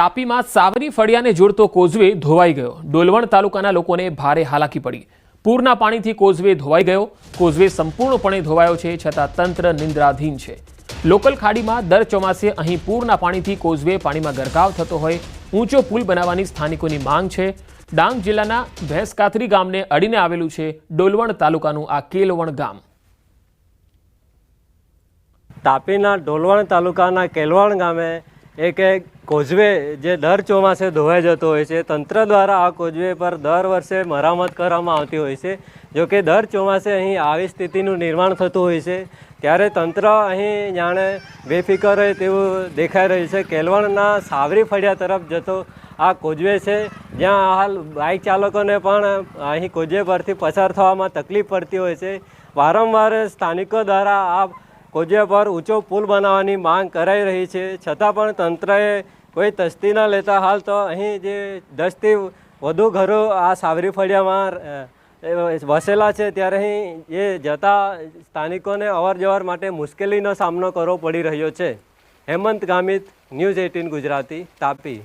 તાપીમાં સાવરી ફળિયાને જોડતો કોઝવે ધોવાઈ ગયો। ડોલવણ તાલુકાના લોકોને ભારે હાલાકી પડી। પૂરના પાણીથી કોઝવે ધોવાઈ ગયો। કોઝવે સંપૂર્ણપણે ધોવાયો છે, છતાં તંત્ર નિંદ્રાધીન છે। લોકલ ખાડીમાં દર ચોમાસે અહીં પૂરના પાણીથી કોઝવે પાણીમાં ગરકાવ થતો હોય ઊંચો પુલ બનાવવાની સ્થાનિકોની માંગ છે। ડાંગ જિલ્લાના ભેંસકાથરી ગામને અડીને આવેલું છે ડોલવણ તાલુકાનું આ કેલવણ ગામ। તાપીના ડોલવણ તાલુકાના કેલવણ ગામે એક કોઝવે જે દર ચોમાસે ધોવાઈ જતો હોય છે। તંત્ર દ્વારા આ કોઝવે પર દર વર્ષે મરામત કરવામાં આવતી હોય છે। જો કે દર ચોમાસે અહીં આવી સ્થિતિનું નિર્માણ થતું હોય છે, ત્યારે તંત્ર અહીં જાણે બેફિકર હોય તેવું દેખાઈ રહ્યું છે। કેલવણના સાવરી ફળિયા તરફ જતો આ કોઝવે છે, જ્યાં હાલ બાઇક ચાલકોને પણ અહીં કોઝવે પરથી પસાર થવામાં તકલીફ પડતી હોય છે। વારંવાર સ્થાનિકો દ્વારા આ કોઝવે પર ઊંચો પુલ બનાવવાની માંગ કરાઈ રહી છે, છતાં પણ તંત્રએ કોઈ તસ્દી ન લેતા હાલ તો અહીં જે 10થી વધુ ઘરો આ સાવરી ફળિયામાં વસેલા છે, ત્યારે અહીં જે જતા સ્થાનિકોને અવર જવર માટે મુશ્કેલીનો સામનો કરવો પડી રહ્યો છે। હેમંત ગામિત, ન્યૂઝ 18 ગુજરાતી, તાપી।